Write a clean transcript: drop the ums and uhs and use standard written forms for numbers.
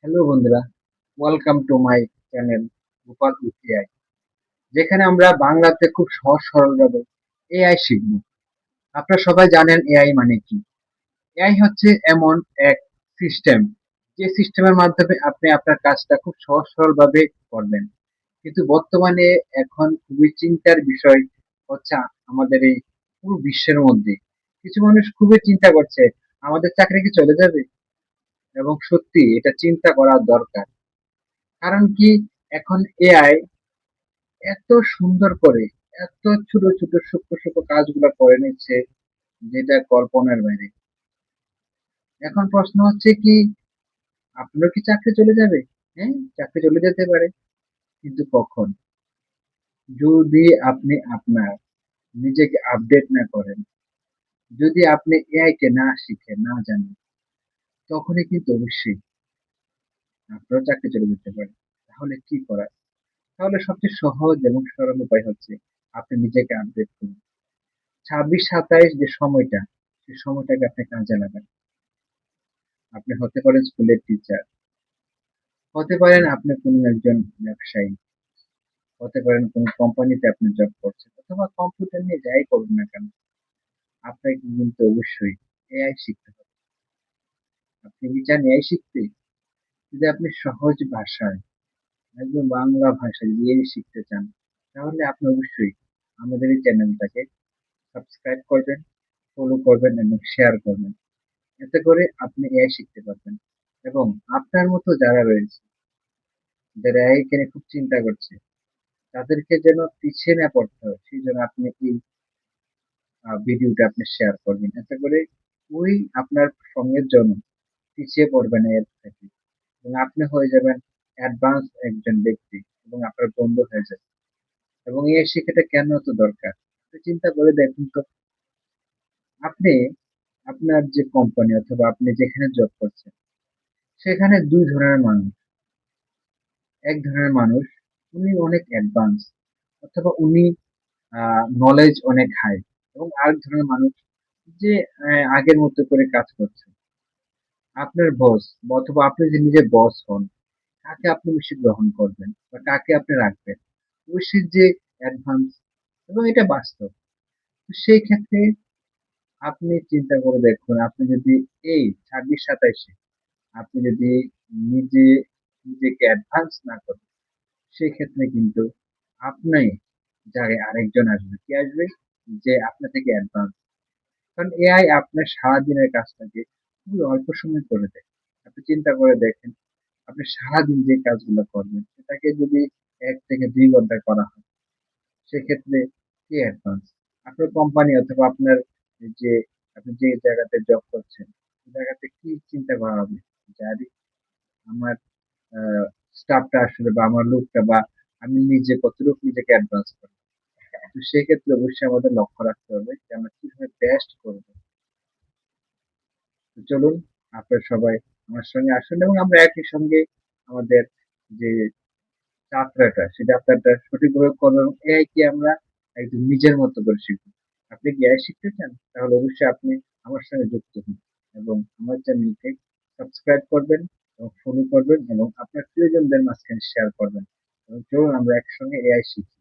Hello বন্ধুরা, welcome to my channel Gopal with AI, যেখানে আমরা বাংলাতে খুব সহজ সরলভাবে এআই শিখব। আপনারা সবাই জানেন এআই মানে কি। এআই হচ্ছে এমন এক সিস্টেম, যে সিস্টেমের মাধ্যমে আপনি আপনার কাজটা খুব সহজ সরলভাবে করবেন। কিন্তু বর্তমানে এখন খুবই চিন্তার বিষয় হচ্ছে আমাদের এই পুরো বিশ্বের মধ্যে কিছু মানুষ খুবই চিন্তা করছে আমাদের চাকরি কি চলে যাবে, এবং সত্যি এটা চিন্তা করা দরকার। কারণ কি, এখন এআই এত সুন্দর করে, এত ছোট ছোট সূক্ষ্ম সূক্ষ্ম কাজগুলো করে নিচ্ছে, যেটা কল্পনার বাইরে। এখন প্রশ্ন হচ্ছে কি, আপনার কি চাকরি চলে যাবে? হ্যাঁ, চাকরি চলে যেতে পারে, কিন্তু কখন? যদি আপনি আপনার নিজেকে আপডেট না করেন, যদি আপনি এআই কে না শিখে না জানেন, তখনই কিন্তু অবশ্যই আপনার চাকরি চলে যেতে পারে। তাহলে কি করার? তাহলে সবচেয়ে সহজ এবং সরল উপায় হচ্ছে আপনি নিজেকে আপডেট করুন। 26-27 যে সময়টা, সেই সময়টাকে আপনি কাজে লাগান। আপনি হতে পারেন স্কুলের টিচার, হতে পারেন আপনি কোনো একজন ব্যবসায়ী, হতে পারেন কোনো কোম্পানিতে আপনি জব করছেন, অথবা কম্পিউটার নিয়ে যাই করুন না কেন, আপনাকে কিন্তু অবশ্যই এআই শিখতে হবে। আপনি কি চান এআই শিখতে? যদি আপনি সহজ ভাষায়, একদম বাংলা ভাষায় এআই শিখতে চান, তাহলে আপনি অবশ্যই আমাদের এই চ্যানেলটাকে সাবস্ক্রাইব করবেন, ফলো করবেন এবং শেয়ার করবেন। এতে করে আপনি এআই শিখতে পারবেন, এবং আপনার মতো যারা রয়েছে, যারা এআই কে নিয়ে খুব চিন্তা করছে, তাদেরকে যেন পিছিয়ে না পড়তে হয়, সেই জন্য আপনি এই ভিডিওটা আপনি শেয়ার করবেন। এতে করে ওই আপনার সঙ্গের জন্য পিছিয়ে পড়বে না এর থেকে, এবং আপনি হয়ে যাবেন অ্যাডভান্স একজন ব্যক্তি, এবং আপনার বন্ধু হয়ে যাবে। এবং এই শিক্ষাটা কেন এত দরকার, আপনি চিন্তা করে দেখুন তো। আপনি আপনার যে কোম্পানি অথবা আপনি যেখানে জব করছেন, সেখানে দুই ধরনের মানুষ। এক ধরনের মানুষ, উনি অনেক অ্যাডভান্স, অথবা উনি নলেজ অনেক হাই, এবং আরেক ধরনের মানুষ যে আগের মতো করে কাজ করছে। আপনার বস, অথবা আপনি যে নিজে বস হন, কাকে আপনি বেশি গ্রহণ করবেন বা কাকে আপনি রাখবেন? অবশ্যই যে অ্যাডভান্স, এবং এটা বাস্তব। তো সেই ক্ষেত্রে আপনি চিন্তা করে দেখুন, আপনি যদি এই 26-27-এ আপনি যদি নিজে নিজেকে অ্যাডভান্স না করেন, সেক্ষেত্রে কিন্তু আপনি জায়গায় আরেকজন আসবে। কি আসবে? যে আপনার থেকে অ্যাডভান্স। কারণ এআই আপনার সারাদিনের কাজটাকে খুবই অল্প সময় করে দেয়। আপনি চিন্তা করে দেখেন, আপনি সারাদিন যে কাজগুলো করবেন, সেটাকে যদি ১ থেকে ২ ঘন্টায় করা হয়, সেক্ষেত্রে কে অ্যাডভান্স? আপনার কোম্পানি অথবা আপনার যে আপনি যে জায়গাতে জব করছেন, সেই জায়গাতে কি চিন্তা করা হবে? যে আরে, আমার আ স্টাফটা আসলে, বা আমার লোকটা, বা আমি নিজে কতটুকু নিজেকে অ্যাডভান্স করি। তো সেক্ষেত্রে অবশ্যই আমাদের লক্ষ্য রাখতে হবে যে আমরা কিভাবে বেস্ট করব। তো চলুন, আপনারা সবাই আমার সঙ্গে আসুন, এবং আমরা একই সঙ্গে আমাদের যে যাত্রাটা, সেই যাত্রাটা সঠিকভাবে করবো, এবং এআই কে আমরা একদম নিজের মতো করে শিখব। আপনি কি এআই শিখতে চান? তাহলে অবশ্যই আপনি আমার সঙ্গে যুক্ত হন, এবং আমার চ্যানেলকে সাবস্ক্রাইব করবেন এবং ফলো করবেন, এবং আপনার প্রিয়জনদের মাঝখানে শেয়ার করবেন। এবং চলুন আমরা একসঙ্গে এআই শিখি।